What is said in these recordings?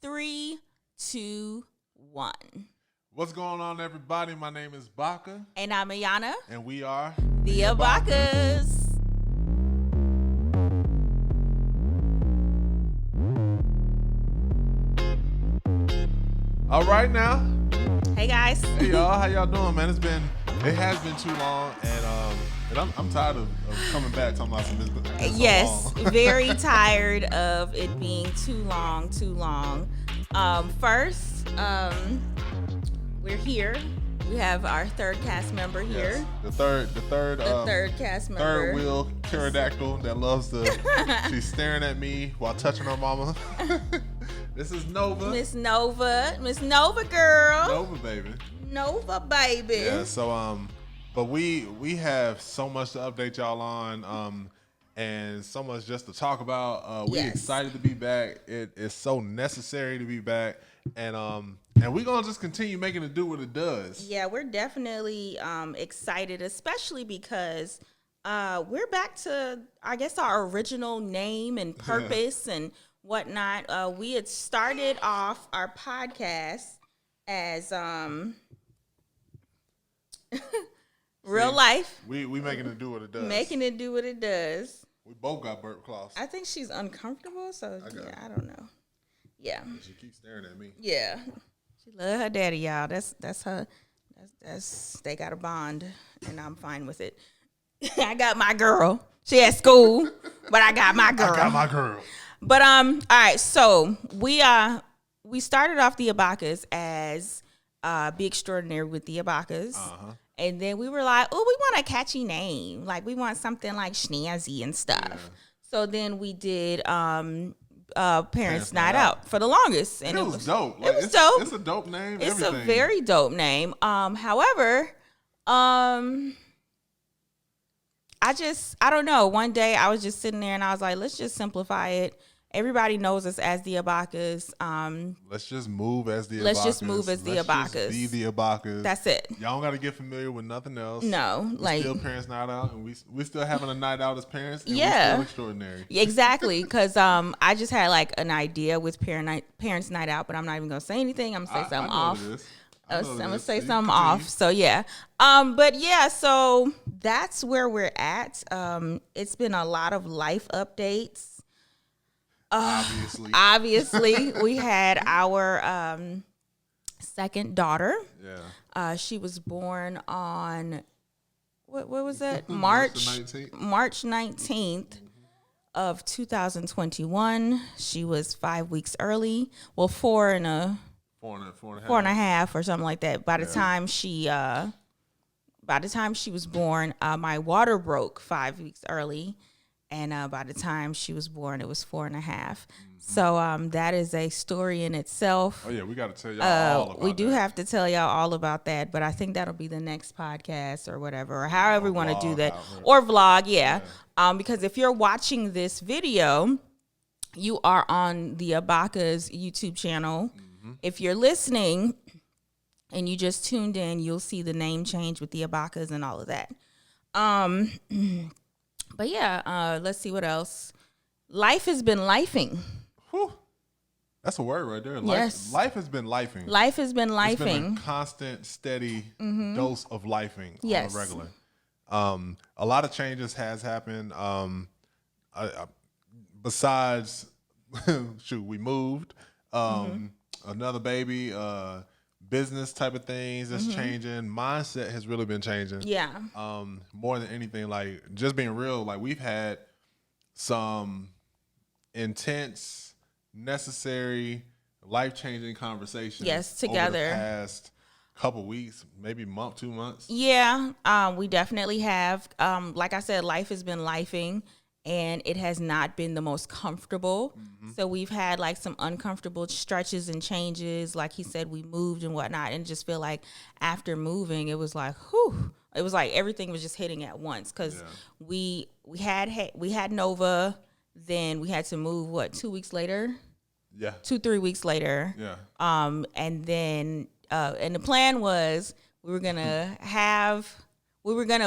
3, 2, 1. What's going on, everybody? My name is Bakah. And I'm Ayana. And we are the Abakahs. All right now. Hey guys. Hey y'all, how y'all doing, man? It has been too long, and I'm tired of coming back talking about some. Yes, very tired of it being too long. First, we're here. We have our third cast member here. Yes, the third cast member. Third wheel pterodactyl that loves to. She's staring at me while touching her mama. This is Nova. Miss Nova girl. Nova baby. Yeah. So but we have so much to update y'all on. And so much just to talk about. We're excited to be back. It is so necessary to be back. And we're gonna just continue making it do what it does. Yeah, we're definitely excited, especially because we're back to, I guess, our original name and purpose and whatnot. We had started off our podcast as real life. We making it do what it does. Making it do what it does. We both got burp claws. I think she's uncomfortable, so I don't know. Yeah. She keeps staring at me. Yeah. She love her daddy, y'all. That's her. That's they got a bond, and I'm fine with it. I got my girl. She at school, but I got my girl. But all right. So we started off the Abakahs as Be Extraordinary with the Abakahs. And then we were like, oh, we want a catchy name. Like, we want something like snazzy and stuff. Yeah. So then we did Parents Night Out for the longest. And it was dope. It was dope. It's a dope name. It's a very dope name. However, I don't know. One day I was just sitting there and I was like, let's just simplify it. Everybody knows us as the Abakahs. Let's just move as the Abakahs. Let's just be the Abakahs. That's it. Y'all don't got to get familiar with nothing else. No. We're still Parents Night Out, and we're still having a night out as parents, and we're still extraordinary. Exactly, because I just had like an idea with Parents Night Out, but I'm not even going to say anything. I'm going to say something off. I'm going to say something off. So, yeah. But, yeah, so that's where we're at. It's been a lot of life updates. Obviously, we had our second daughter. Yeah. She was born on what was that? March 19th of 2021. She was 5 weeks early. Well, four and a half or something like that. By the time she was born, my water broke 5 weeks early. And by the time she was born, it was 4.5. So that is a story in itself. Oh, yeah, we got to tell y'all all about that. We do have to tell y'all all about that, but I think that'll be the next podcast or whatever, or however we want to do that. Or vlog, yeah. Because if you're watching this video, you are on the Abakahs YouTube channel. Mm-hmm. If you're listening and you just tuned in, you'll see the name change with the Abakahs and all of that. But yeah, let's see what else. Life has been lifing. Whew. That's a word right there. Yes. Life has been lifing. Life has been lifing. It's been a constant, steady dose of lifing on a regular. A lot of changes has happened. Besides, we moved. Another baby. Business type of things that's changing. Mindset has really been changing. Yeah. More than anything, like just being real, like we've had some intense, necessary, life-changing conversations. Yes, together. Over the past couple weeks, maybe month, 2 months. Yeah, we definitely have. Like I said, life has been lifing. And it has not been the most comfortable. So we've had like some uncomfortable stretches and changes. Like he said, we moved and whatnot, and just feel like after moving, it was like, whew. It was like everything was just hitting at once because we had Nova, then we had to move 2 weeks later. Yeah. 2-3 weeks later. Yeah. And then and the plan was we were gonna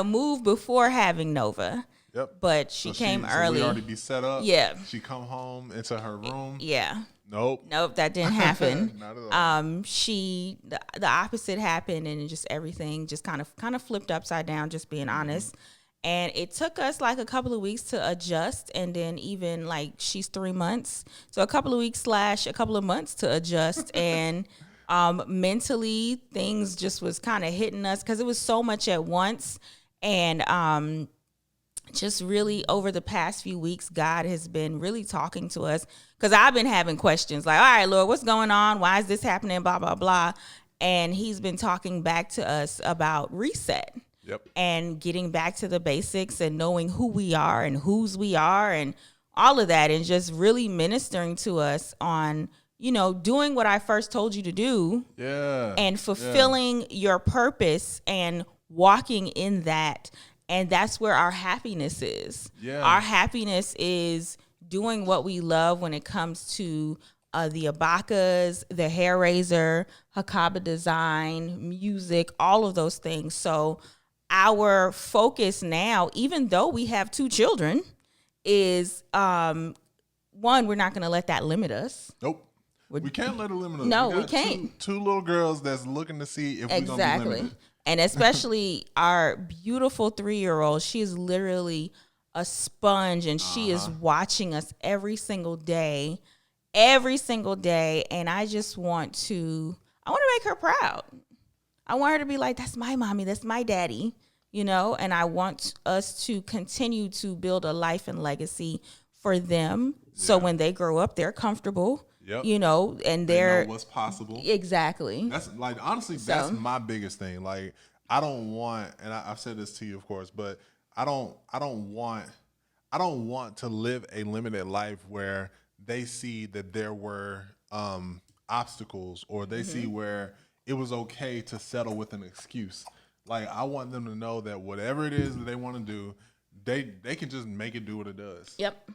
move before having Nova. Yep. But she came early. So we already be set up. Yeah. She come home into her room. Yeah. Nope, that didn't happen. Not at all. The opposite happened, and just everything just kind of flipped upside down, just being honest. And it took us like a couple of weeks to adjust, and then even like she's 3 months, so a couple of weeks / a couple of months to adjust. And mentally things just was kind of hitting us because it was so much at once. And just really over the past few weeks, God has been really talking to us, because I've been having questions like, all right, Lord, what's going on? Why is this happening? Blah, blah, blah. And he's been talking back to us about reset. Yep. And getting back to the basics and knowing who we are and whose we are and all of that, and just really ministering to us on, doing what I first told you to do. Yeah. And fulfilling your purpose and walking in that. And that's where our happiness is. Yeah. Our happiness is doing what we love when it comes to the Abakahs, the hair razor, Hakaba design, music, all of those things. So our focus now, even though we have 2 children, is one, we're not going to let that limit us. Nope. We can't let it limit us. No, we can't. Two little girls that's looking to see if we're going to be limited. And especially our beautiful 3-year-old, she is literally a sponge, and she is watching us every single day. And I just want to make her proud. I want her to be like, that's my mommy, that's my daddy, and I want us to continue to build a life and legacy for them. Yeah. So when they grow up, they're comfortable. Yep. And they know what's possible. Exactly. That's like, honestly, that's my biggest thing. Like, I don't want, and I've said this to you, of course, but I don't want to live a limited life where they see that there were obstacles, or they see where it was okay to settle with an excuse. Like, I want them to know that whatever it is that they want to do, they can just make it do what it does. Yep.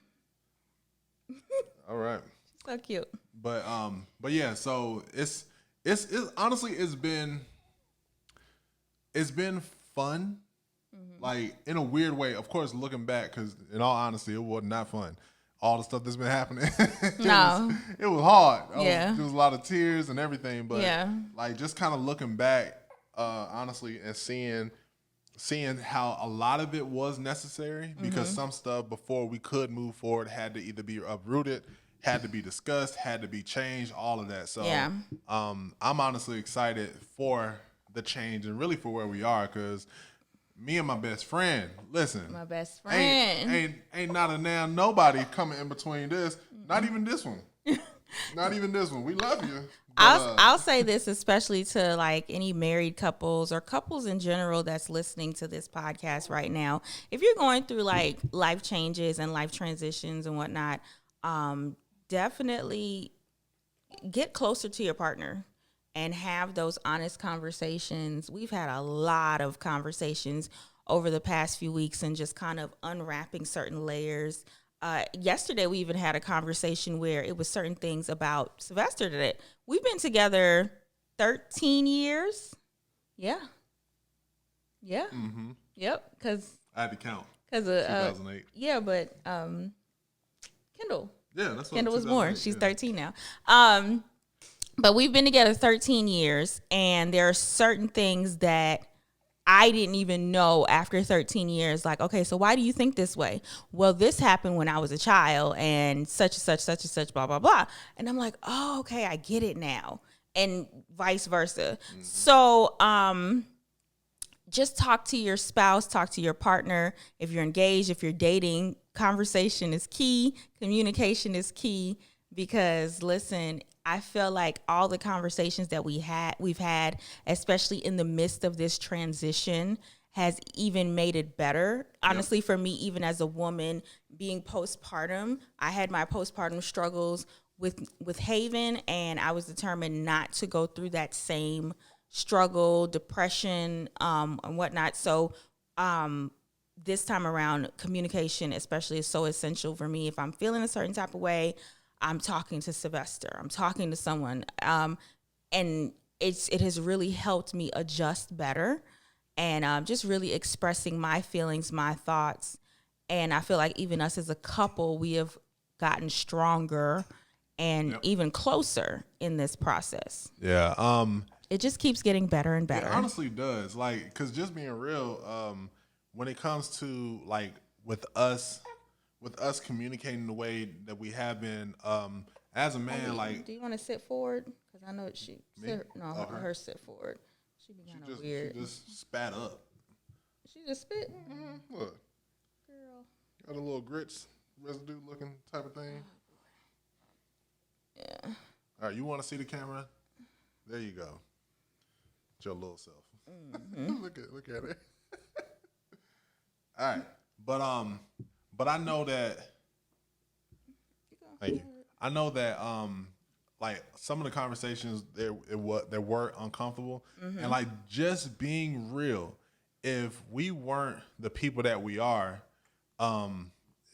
All right. So cute. But yeah, so it's honestly it's been fun, like in a weird way. Of course, looking back, because in all honesty, it was not fun. All the stuff that's been happening, it was hard. Yeah, there was a lot of tears and everything. But like just kind of looking back, honestly, and seeing how a lot of it was necessary, because some stuff before we could move forward had to either be uprooted, had to be discussed, had to be changed, all of that. So I'm honestly excited for the change and really for where we are, because me and my best friend, my best friend ain't not a damn nobody coming in between this. Not even this one. Not even this one. We love you. But, I'll say this, especially to like any married couples or couples in general that's listening to this podcast right now. If you're going through like life changes and life transitions and whatnot, definitely get closer to your partner and have those honest conversations. We've had a lot of conversations over the past few weeks and just kind of unwrapping certain layers. Yesterday, we even had a conversation where it was certain things about Sylvester that we've been together 13 years. Yeah. Yeah. Mm-hmm. Yep. Because I had to count. 2008. Yeah, but Kendall. Yeah, that's what Kendall was born. She's 13 now. But we've been together 13 years, and there are certain things that I didn't even know after 13 years. Like, okay, so why do you think this way? Well, this happened when I was a child, and such and such, blah, blah, blah. And I'm like, oh, okay, I get it now. And vice versa. Mm-hmm. So just talk to your spouse, talk to your partner. If you're engaged, if you're dating, conversation is key. Communication is key, because listen, I feel like all the conversations that we've had, especially in the midst of this transition, has even made it better. Honestly, for me, even as a woman being postpartum, I had my postpartum struggles with Haven, and I was determined not to go through that same struggle, depression, and whatnot. So this time around, communication especially is so essential for me. If I'm feeling a certain type of way, I'm talking to Sylvester. I'm talking to someone. And it has really helped me adjust better, and just really expressing my feelings, my thoughts. And I feel like even us as a couple, we have gotten stronger and even closer in this process. Yeah. It just keeps getting better and better. It honestly does. Like, because just being real, when it comes to like with us communicating the way that we have been, as a man, like. Do you want to sit forward? Because I know she. Her sit forward. She be kind of weird. She just spat up. She just spit. Mm-hmm. Look, girl, got a little grits residue looking type of thing. Yeah. All right, you want to see the camera? There you go. It's your little self. Mm-hmm. look at it. All right, but I know that. Thank you. I know that like some of the conversations they were uncomfortable, and like just being real. If we weren't the people that we are,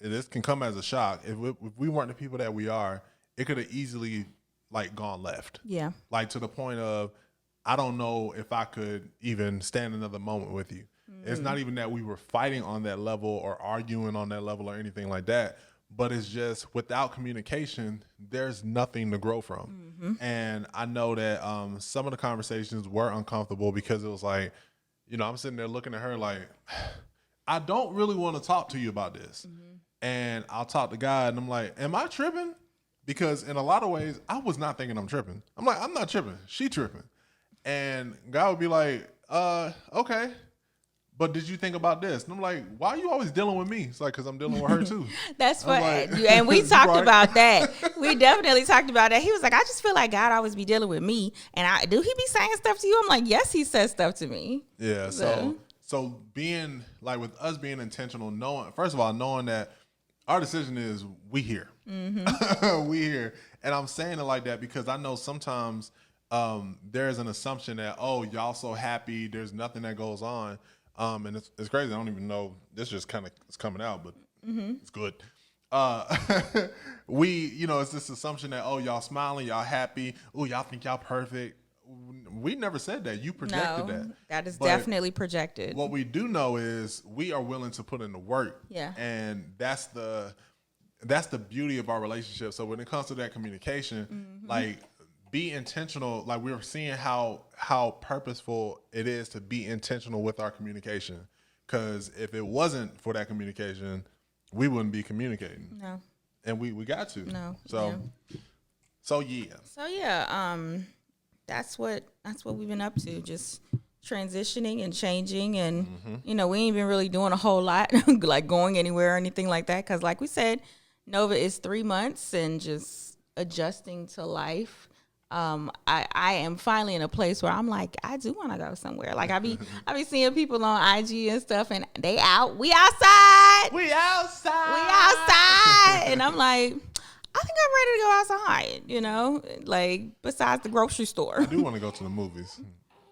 this can come as a shock. If we weren't the people that we are, it could have easily like gone left. Yeah. Like to the point of, I don't know if I could even stand another moment with you. It's not even that we were fighting on that level or arguing on that level or anything like that, but it's just without communication, there's nothing to grow from. And I know that some of the conversations were uncomfortable because it was like, you know, I'm sitting there looking at her like, I don't really want to talk to you about this. And I'll talk to God and I'm like, am I tripping? Because in a lot of ways, I was not thinking I'm tripping. I'm like, I'm not tripping. She tripping. And God would be like, okay. But did you think about this? And I'm like, why are you always dealing with me? It's like, because I'm dealing with her too. That's funny. Like, and we talked about that. We definitely talked about that. He was like, I just feel like God always be dealing with me. And do he be saying stuff to you? I'm like, yes, he says stuff to me. Yeah. So being like with us being intentional, first of all, knowing that our decision is we here. We here. And I'm saying it like that because I know sometimes there's an assumption that, oh, y'all so happy. There's nothing that goes on. And it's crazy. I don't even know. This just kind of is coming out, but it's good. It's this assumption that, oh, y'all smiling, y'all happy. Oh, y'all think y'all perfect. We never said that. You projected that. That is definitely projected. What we do know is we are willing to put in the work. Yeah. And that's the beauty of our relationship. So when it comes to that communication, like, be intentional. Like we were seeing how purposeful it is to be intentional with our communication. Because if it wasn't for that communication, we wouldn't be communicating. No. And we got to. No. So yeah. That's what we've been up to. Just transitioning and changing, and we ain't even really doing a whole lot, like going anywhere or anything like that. Because like we said, Nova is 3 months and just adjusting to life. I am finally in a place where I'm like, I do want to go somewhere. Like I be seeing people on IG and stuff, and they out. We outside. And I'm like, I think I'm ready to go outside. Like besides the grocery store. I do want to go to the movies.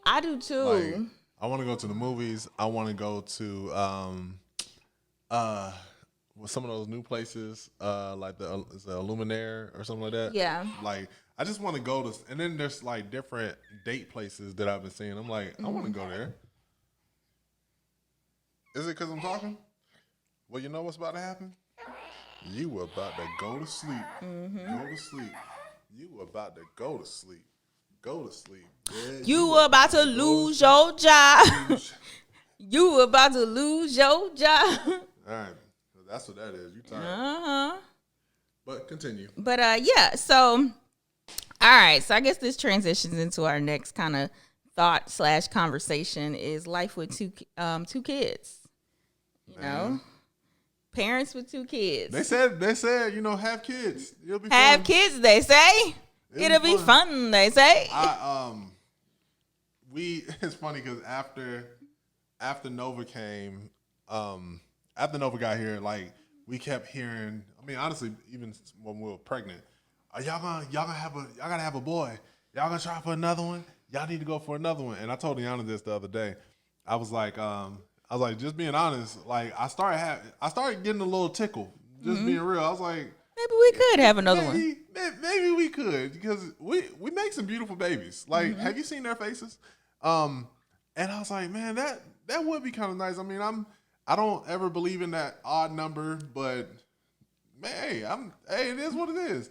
I do too. Like, I want to go to the movies. I want to go to some of those new places, like the Illuminaire or something like that. Yeah. Like. I just want to go to, and then there's like different date places that I've been seeing. I'm like, I want to go there. Is it because I'm talking? Well, you know what's about to happen? You were about to go to sleep. Go to sleep. You were about to go to sleep. Go to sleep. Yeah, you were about to lose your job. You were about to lose your job. All right. That's what that is. You tired. But continue. But yeah, so... All right, so I guess this transitions into our next kind of thought/conversation is life with two kids. Parents with 2 kids. They said, have kids. It'll be have fun. Kids. They say it'll be fun. They say. It's funny because after Nova came, after Nova got here, like we kept hearing. I mean, honestly, even when we were pregnant. Y'all gotta have a boy. Y'all gonna try for another one? Y'all need to go for another one. And I told Ayana this the other day. I was like, just being honest. Like I started getting a little tickle. Just being real. I was like, maybe we could have another one. Maybe we could because we make some beautiful babies. Like, have you seen their faces? And I was like, man, that would be kind of nice. I mean, I don't ever believe in that odd number, but man, hey, it is what it is.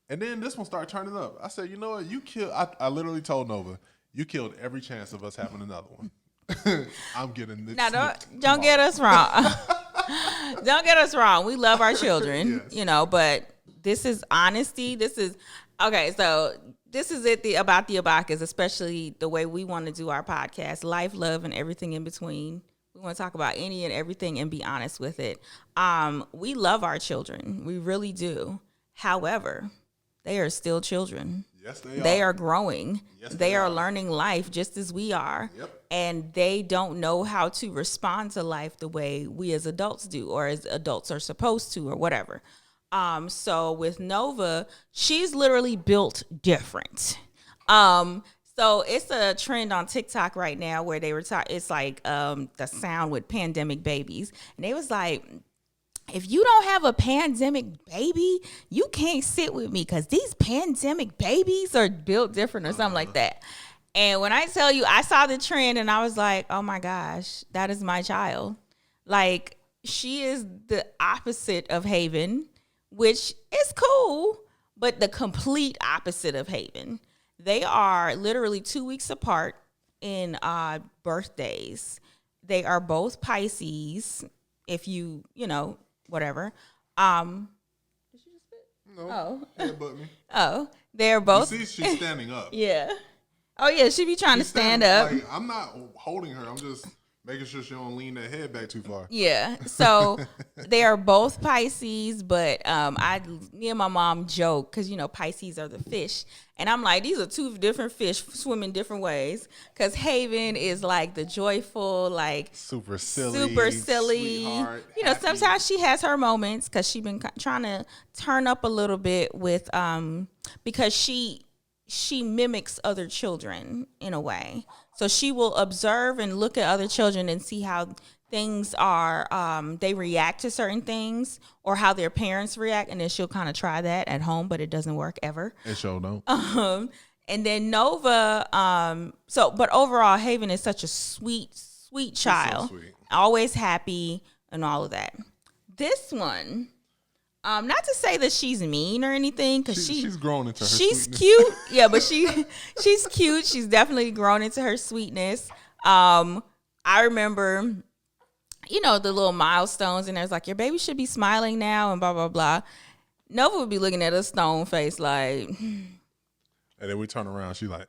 And then this one started turning up. I said, you know what? You killed. I literally told Nova, you killed every chance of us having another one. I'm getting this. Now, don't get us wrong. Don't get us wrong. We love our children, yes. But this is honesty. This is okay. So this is it about the Abakahs, especially the way we want to do our podcast, life, love, and everything in between. We want to talk about any and everything and be honest with it. We love our children. We really do. However, they are still children. Yes, they are. They are growing. Yes, they are learning life just as we are. Yep. And they don't know how to respond to life the way we as adults do, or as adults are supposed to, or whatever. So with Nova, she's literally built different. So it's a trend on TikTok right now where they were it's like the sound with pandemic babies. And they was like, if you don't have a pandemic baby, you can't sit with me because these pandemic babies are built different or something like that. And when I tell you, I saw the trend and I was like, oh my gosh, that is my child. Like, she is the opposite of Haven, which is cool, but the complete opposite of Haven. They are literally 2 weeks apart in birthdays. They are both Pisces, if you whatever. Did she just spit? No. Oh. Yeah, but me. Oh. They're both. You see, she's standing up. Yeah. Oh, yeah, she be trying to stand up. Like, I'm not holding her. I'm just making sure she don't lean that head back too far. Yeah. So they are both Pisces, but me and my mom joke because, Pisces are the fish. And I'm like, these are two different fish swimming different ways. Because Haven is like the joyful, like super silly. Sometimes she has her moments because she's been trying to turn up a little bit with because she mimics other children in a way. So she will observe and look at other children and see how things are, they react to certain things or how their parents react. And then she'll kind of try that at home, but it doesn't work ever. It sure don't. And then Nova, but overall, Haven is such a sweet child. So sweet. Always happy and all of that. This one, not to say that she's mean or anything, because she's grown into her she's sweetness. Cute. Yeah, but she's cute. She's definitely grown into her sweetness. I remember, the little milestones, and there's like, your baby should be smiling now, and blah, blah, blah. Nova would be looking at a stone face like. And then we turn around, she like.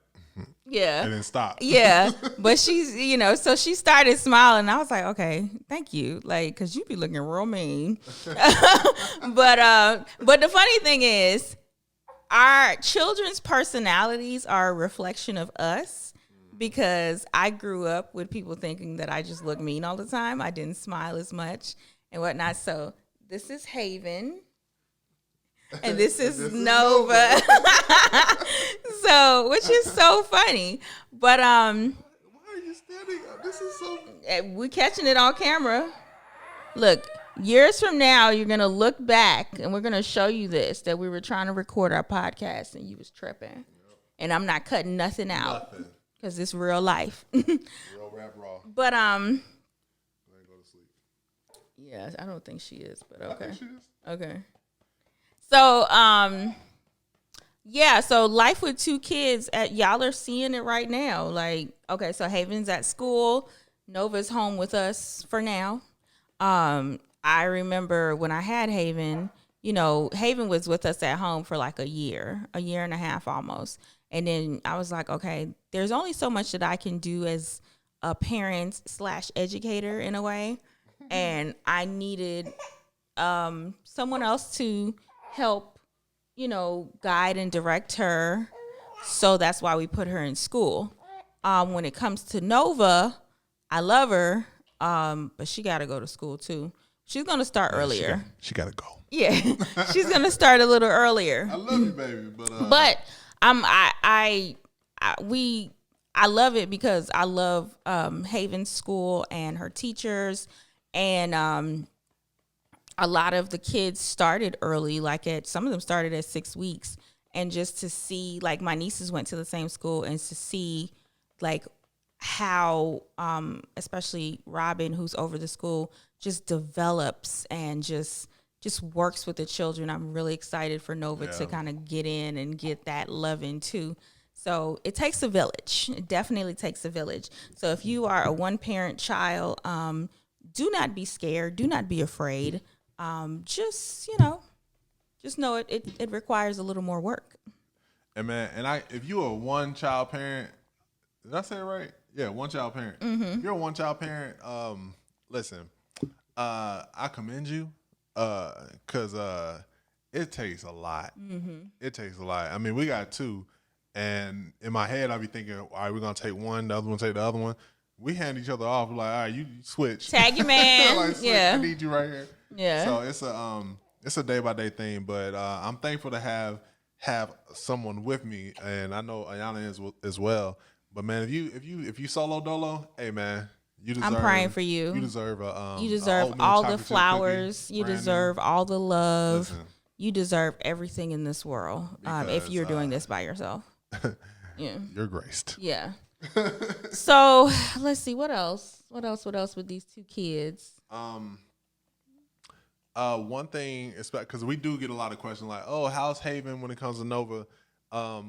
Yeah. And then stop. Yeah. But she's, so she started smiling. I was like, okay, thank you. Like, cause you be looking real mean. But the funny thing is our children's personalities are a reflection of us because I grew up with people thinking that I just look mean all the time. I didn't smile as much and whatnot. So this is Haven. And this is Nova. So, which is so funny. But why are you standing up? This is so we're catching it on camera. Look, years from now, you're gonna look back and we're gonna show you this, that we were trying to record our podcast and you was tripping. Yep. And I'm not cutting nothing out. Because it's real life. Real rap raw. But I ain't go to sleep. Yeah, I don't think she is, but okay. I think she is. Okay. So, so life with two kids, y'all are seeing it right now. Like, okay, so Haven's at school. Nova's home with us for now. I remember when I had Haven, Haven was with us at home for like a year and a half almost. And then I was like, okay, there's only so much that I can do as a parent / educator in a way. And I needed someone else to help, guide and direct her. So that's why we put her in school. When it comes to Nova, I love her, but she got to go to school too. She's going to start earlier. She got to go. Yeah, she's going to start a little earlier. I love you, baby. But I love it because I love Haven School and her teachers. And a lot of the kids started early, some of them started at 6 weeks. And just to see, my nieces went to the same school, and to see, how, especially Robin, who's over the school, just develops and just works with the children. I'm really excited for Nova to kind of get in and get that loving too. So it takes a village. It definitely takes a village. So if you are a one-parent child, do not be scared. Do not be afraid. Just know it requires a little more work. And man, if you're a one-child parent, did I say it right? Yeah, one-child parent. Mm-hmm. If you're a one-child parent, listen, I commend you because it takes a lot. Mm-hmm. It takes a lot. I mean, we got two. And in my head, I'll be thinking, all right, we're going to take one, the other one take the other one. We hand each other off. We're like, all right, you switch. Tag your man. Like, yeah. I need you right here. Yeah. So it's a day-by-day thing. But I'm thankful to have someone with me. And I know Ayana is as well. But, man, if you solo dolo, hey, man, you deserve. I'm praying for you. You deserve you deserve all the flowers. You deserve all the love. Listen. You deserve everything in this world if you're doing this by yourself. Yeah. You're graced. Yeah. So let's see what else with these two kids. One thing, because we do get a lot of questions like, "Oh, how's Haven when it comes to Nova?"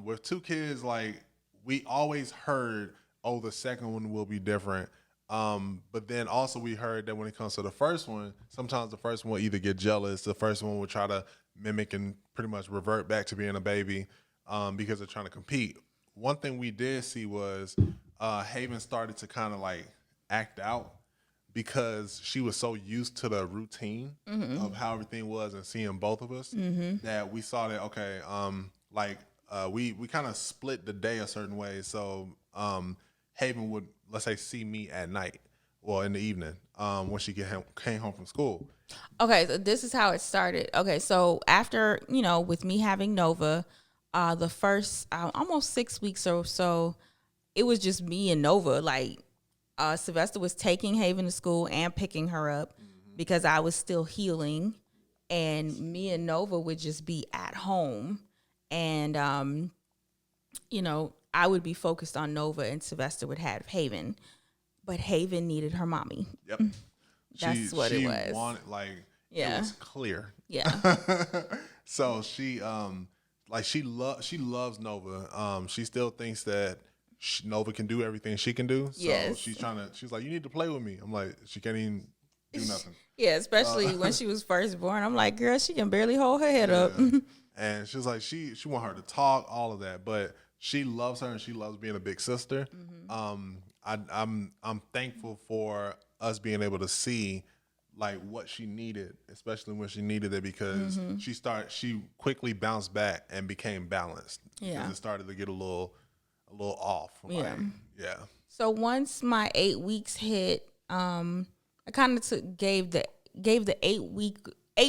With two kids, like we always heard, "Oh, the second one will be different." But then also we heard that when it comes to the first one, sometimes the first one will either get jealous, the first one will try to mimic and pretty much revert back to being a baby because they're trying to compete. One thing we did see was Haven started to kind of like act out because she was so used to the routine of how everything was and seeing both of us that we saw that, okay, we kind of split the day a certain way. So Haven would, let's say, see me at night or in the evening when she came home from school. Okay, so this is how it started. Okay, so after, with me having Nova, the first almost 6 weeks or so, it was just me and Nova. Like, Sylvester was taking Haven to school and picking her up because I was still healing. And me and Nova would just be at home. And, I would be focused on Nova and Sylvester would have Haven. But Haven needed her mommy. Yep. That's what it was. She wanted, it was clear. Yeah. So she loves Nova. She still thinks that Nova can do everything she can do. So yes. she's like, you need to play with me. I'm like, she can't even do nothing. Yeah, especially when she was first born. I'm like, girl, she can barely hold her head up. And she's like, she want her to talk, all of that. But she loves her and she loves being a big sister. I'm thankful for us being able to see like what she needed, especially when she needed it, because she quickly bounced back and became balanced. Yeah. Because it started to get a little off. Yeah. Yeah. So once my 8 weeks hit, I kind of gave the 8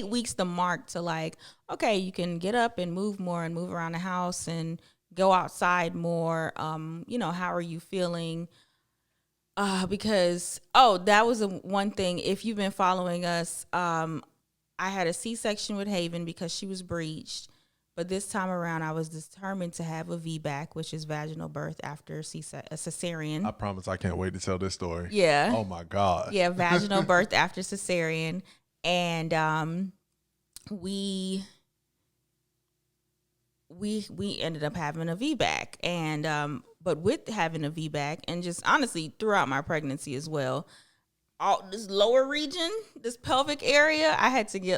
weeks the mark to like, okay, you can get up and move more and move around the house and go outside more. How are you feeling? Because that was one thing. If you've been following us, I had a C-section with Haven because she was breached. But this time around, I was determined to have a VBAC, which is vaginal birth after a cesarean. I promise I can't wait to tell this story. Yeah. Oh, my God. Yeah, vaginal birth after cesarean. And we ended up having a VBAC. And but with having a VBAC, and just honestly throughout my pregnancy as well, all this lower region, this pelvic area, I had to go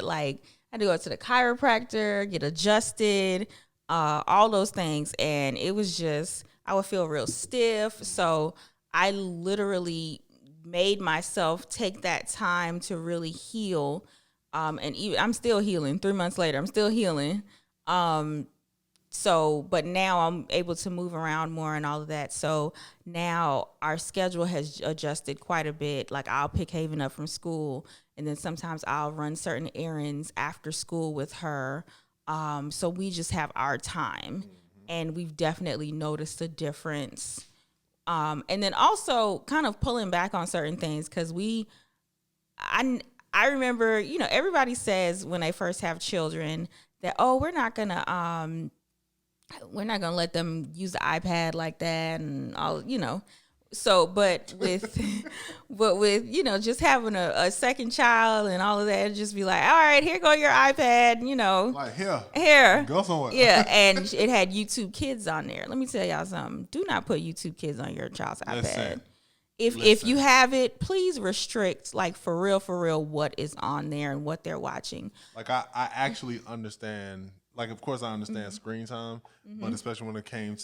to the chiropractor, get adjusted, all those things. And it was just, I would feel real stiff. So I literally made myself take that time to really heal. And even I'm still healing 3 months later. I'm still healing. But now I'm able to move around more and all of that. So now our schedule has adjusted quite a bit. Like I'll pick Haven up from school, and then sometimes I'll run certain errands after school with her. So we just have our time, and we've definitely noticed a difference. And then also kind of pulling back on certain things because I remember, everybody says when they first have children that, we're not gonna let them use the iPad like that and all, So, but with you know, just having a second child and all of that, just be like, all right, here go your iPad, you know, like here, go somewhere. Yeah, and it had YouTube Kids on there. Let me tell y'all something. Do not put YouTube Kids on your child's iPad. If you have it, please restrict, like for real, what is on there and what they're watching. Like I actually understand. Like, of course, I understand screen time, but especially when it comes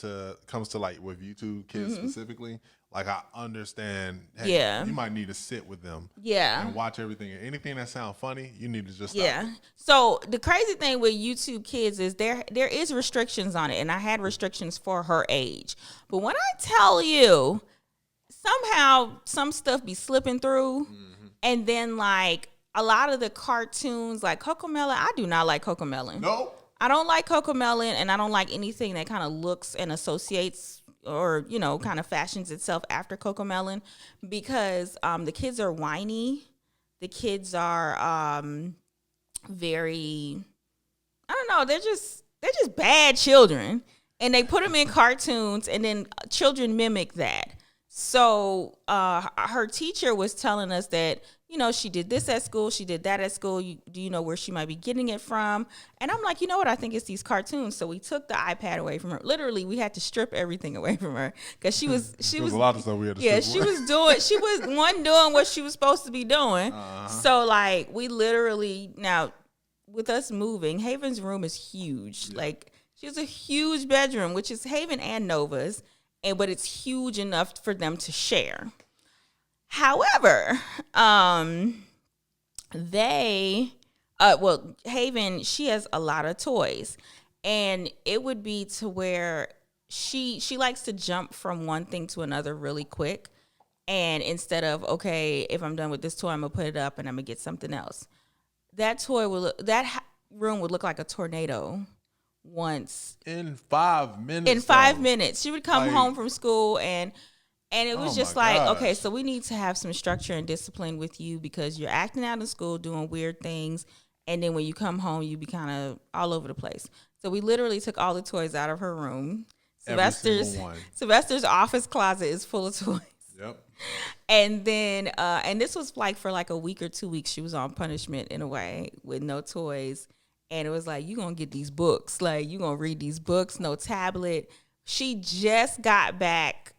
to like with YouTube Kids specifically, like I understand. Hey, you might need to sit with them. Yeah. And watch everything. Anything that sounds funny, you need to just stop. Yeah. So the crazy thing with YouTube Kids is there is restrictions on it, and I had restrictions for her age. But when I tell you, somehow some stuff be slipping through, and then like a lot of the cartoons, like Cocomelon, I do not like Cocomelon. Nope. I don't like Cocomelon, and I don't like anything that kind of looks and associates or, you know, kind of fashions itself after Cocomelon, because the kids are whiny. The kids are very, I don't know, they're just bad children, and they put them in cartoons, and then children mimic that. So her teacher was telling us that, you know, she did this at school, she did that at school. Do you know where she might be getting it from? And I'm like, you know what? I think it's these cartoons. So we took the iPad away from her. Literally, we had to strip everything away from her because she was a lot of stuff we had to strip away. She wasn't doing what she was supposed to be doing. So like we literally, now with us moving, Haven's room is huge. Yeah. Like she has a huge bedroom, which is Haven and Nova's, but it's huge enough for them to share. However, Haven, she has a lot of toys, and it would be to where she likes to jump from one thing to another really quick. And instead of, okay, if I'm done with this toy, I'm gonna put it up and I'm gonna get something else. That room would look like a tornado once. In 5 minutes. In 5 minutes. She would come home from school, and it was just like, okay, so we need to have some structure and discipline with you because you're acting out in school, doing weird things. And then when you come home, you be kind of all over the place. So we literally took all the toys out of her room. Sylvester's office closet is full of toys. Yep. And then, and this was like for like a week or 2 weeks, she was on punishment in a way with no toys. And it was like, you going to get these books. Like, you going to read these books, no tablet. She just got back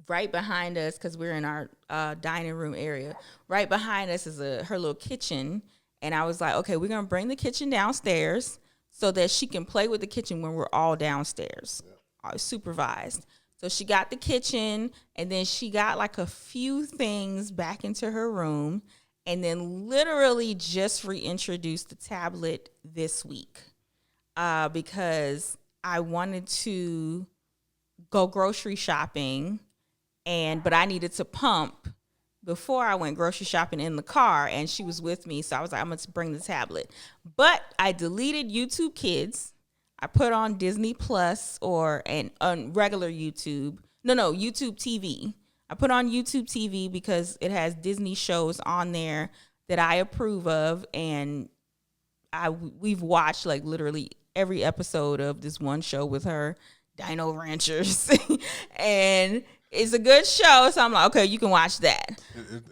right behind us, because we're in our dining room area. Right behind us is her little kitchen. And I was like, okay, we're going to bring the kitchen downstairs so that she can play with the kitchen when we're all downstairs, supervised. So she got the kitchen, and then she got like a few things back into her room, and then literally just reintroduced the tablet this week because I wanted to go grocery shopping, but I needed to pump before I went grocery shopping in the car, and she was with me. So I was like, I'm going to bring the tablet. But I deleted YouTube Kids. I put on Disney Plus on regular YouTube. No, YouTube TV. I put on YouTube TV because it has Disney shows on there that I approve of, and we've watched like literally every episode of this one show with her, Dino Ranchers, and it's a good show. So I'm like, okay, you can watch that.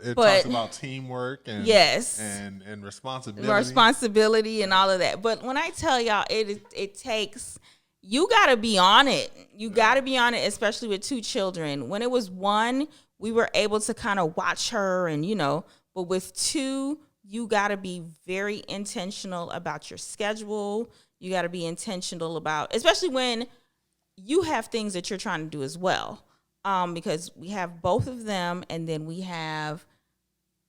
It talks about teamwork and and responsibility and all of that. But when I tell y'all, it takes. You got to be on it. You got to be on it, especially with 2 children. When it was 1, we were able to kind of watch her and, but with 2, you got to be very intentional about your schedule. You got to be intentional about, especially when you have things that you're trying to do as well. Because we have both of them, and then we have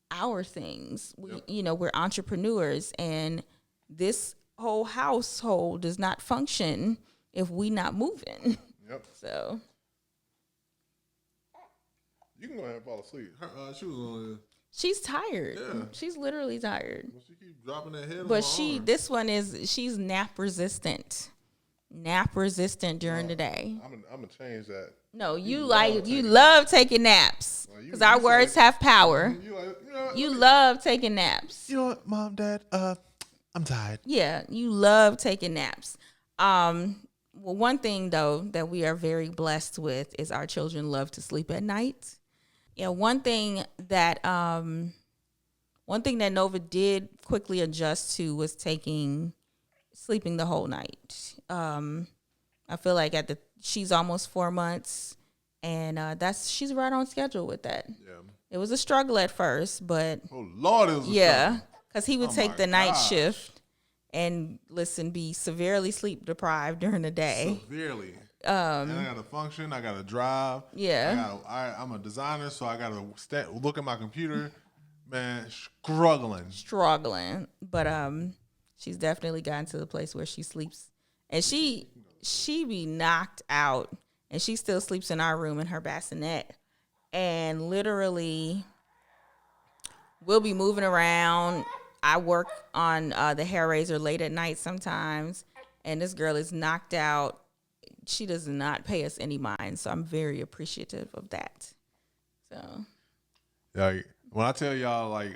our things. We're entrepreneurs, and this whole household does not function if we not moving. Yep. So you can go ahead and fall asleep. She was on. She's tired. Yeah. She's literally tired. Well, she keeps dropping that head. But she's nap resistant. Nap resistant during the day. I'm gonna change that. No, you love taking naps because our words have power. You love taking naps. You know what, Mom, Dad? I'm tired. Yeah, you love taking naps. one thing though that we are very blessed with is our children love to sleep at night. Yeah, one thing that Nova did quickly adjust to was sleeping the whole night. I feel like she's almost 4 months, and she's right on schedule with that. Yeah. It was a struggle at first, but oh Lord, it was a struggle. Because he would take the night shift and be severely sleep deprived during the day. Severely. And I got to function. I got to drive. Yeah. I'm a designer, so I got to look at my computer. Man, struggling. But she's definitely gotten to the place where she sleeps, and she be knocked out, and she still sleeps in our room in her bassinet, and literally we'll be moving around. I work on the hair razor late at night sometimes, and this girl is knocked out. She does not pay us any mind, so I'm very appreciative of that. So, yeah, when I tell y'all, like,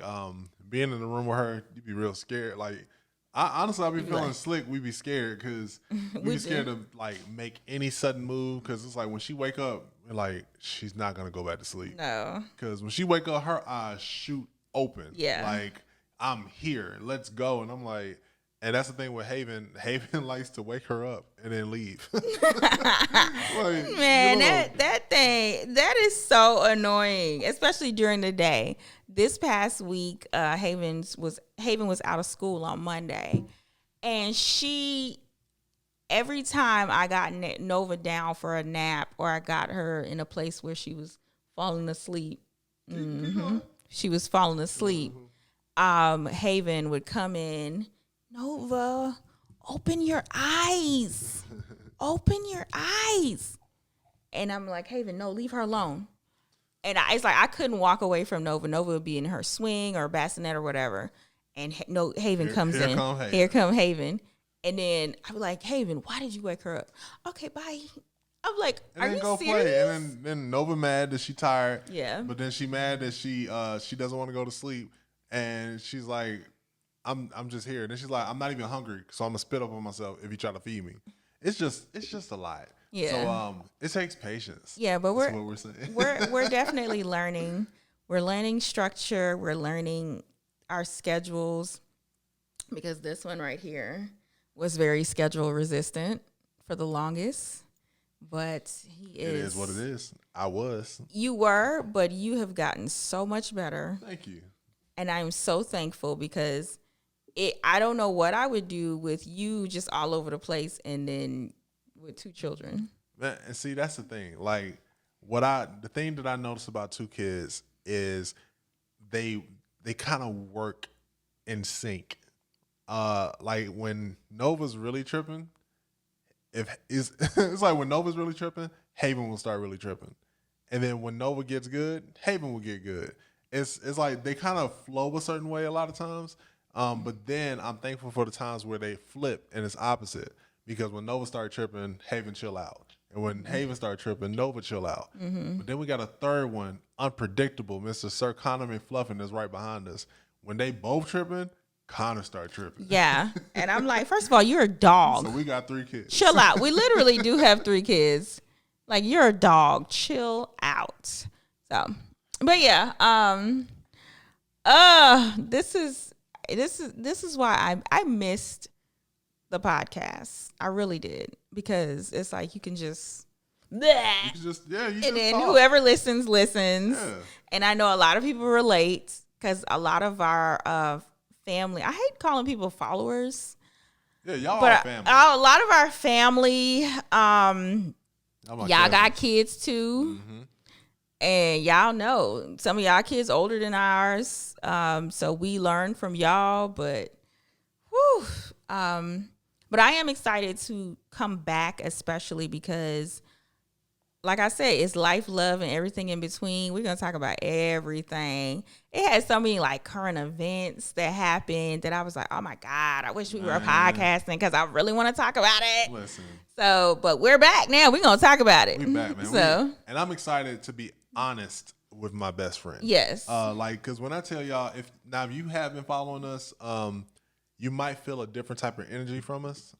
being in the room with her, you be real scared. Like, I'll be feeling slick. We be scared because we be scared to, like, make any sudden move, because it's like when she wake up, like, she's not going to go back to sleep. No. Because when she wake up, her eyes shoot open. Yeah. Like, I'm here. Let's go. And I'm like, and that's the thing with Haven. Haven likes to wake her up and then leave. Like, man, that is so annoying, especially during the day. This past week, Haven was out of school on Monday, and every time I got Nova down for a nap, or I got her in a place where she was falling asleep, she was falling asleep. Haven would come in. Nova, open your eyes. Open your eyes. And I'm like, Haven, no, leave her alone. And it's like I couldn't walk away from Nova. Nova would be in her swing or bassinet or whatever. And Haven comes in. Here come Haven. And then I'm like, Haven, why did you wake her up? Okay, bye. I'm like, are you serious? Play. And then Nova mad that she tired. Yeah. But then she mad that she doesn't want to go to sleep. And she's like, I'm just here. And then she's like, I'm not even hungry, so I'm gonna spit up on myself if you try to feed me. It's just a lot. Yeah. So it takes patience. Yeah, but That's what we're saying. we're definitely learning. We're learning structure. We're learning our schedules, because this one right here was very schedule resistant for the longest. But it is what it is. I was. You were, but you have gotten so much better. Thank you. And I'm so thankful, because I don't know what I would do with you just all over the place, and then with 2 children. Man, and see, that's the thing. Like, the thing that I noticed about 2 kids is they kind of work in sync. Like when Nova's really tripping, it's like when Nova's really tripping, Haven will start really tripping, and then when Nova gets good, Haven will get good. It's like they kind of flow a certain way a lot of times. But then I'm thankful for the times where they flip and it's opposite, because when Nova start tripping, Haven chill out. And when Haven start tripping, Nova chill out. Mm-hmm. But then we got a third one, unpredictable, Mr. Sir Connor and Fluffin that's right behind us. When they both tripping, Connor start tripping. Yeah. And I'm like, first of all, you're a dog. So we got 3 kids. Chill out. We literally do have 3 kids. Like, you're a dog. Chill out. So, but yeah, this is why I missed the podcast. I really did, because it's like you can just and then talk. Whoever listens. Yeah. And I know a lot of people relate, because a lot of our family, I hate calling people followers. Yeah, y'all are family. A lot of our family, y'all got kids too. Mm-hmm. And y'all know some of y'all kids older than ours. So we learn from y'all, but but I am excited to come back, especially because, like I said, it's life, love, and everything in between. We're going to talk about everything. It had so many like current events that happened that I was like, oh my God, I wish we were podcasting, because I really want to talk about it. Listen. So, but we're back now. We're going to talk about it. We back, man. And I'm excited to be honest with my best friend. Yes. Like, because when I tell y'all, if you have been following us, you might feel a different type of energy from us.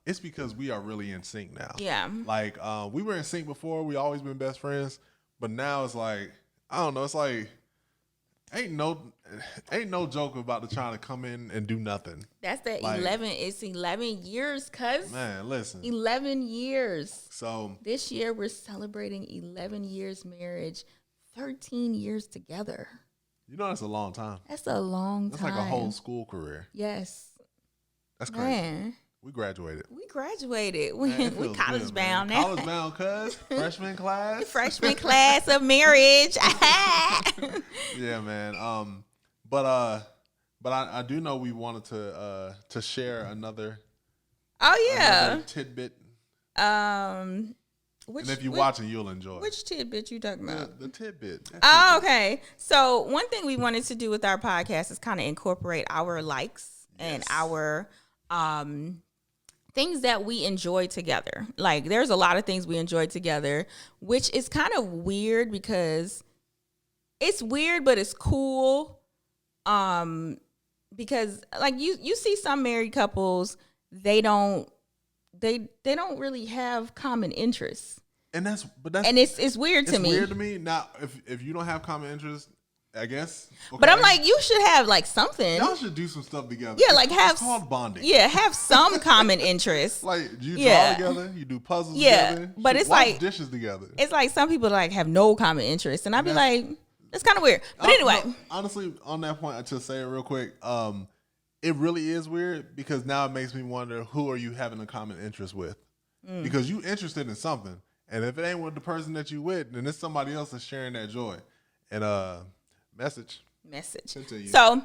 It's because we are really in sync now. Yeah. Like, we were in sync before. We always been best friends. But now it's like, I don't know. It's like, ain't no joke about trying to come in and do nothing. That's the like, 11. It's 11 years, cuz. Man, listen. 11 years. So this year we're celebrating 11 years marriage, 13 years together. You know that's a long time. That's a long time. That's like a whole school career. Yes. That's crazy. Man. We graduated. We college bound now. College bound, cuz. Freshman class. Freshman class of marriage. Yeah, man. But I do know we wanted to share another. Oh yeah. Another tidbit. And if you're watching, you'll enjoy. Which tidbit you talking about? The tidbit. Oh, okay. So one thing we wanted to do with our podcast is kind of incorporate our likes and our things that we enjoy together. Like there's a lot of things we enjoy together, which is kind of weird because it's weird, but it's cool. Because like you see some married couples, they don't really have common interests. And it's weird to me. It's weird to me. Now, if you don't have common interests, I guess. Okay. But I'm like, you should have like something. Y'all should do some stuff together. Yeah, like it's called bonding. Yeah, have some common interests. Like you draw together, you do puzzles together. But it's wash like dishes together. It's like some people like have no common interests, and I'd be like, it's kind of weird. But anyway, no, honestly, on that point, to say it real quick, it really is weird because now it makes me wonder who are you having a common interest with? Because you interested in something, and if it ain't with the person that you with, then it's somebody else that's sharing that joy. And message. Continue. So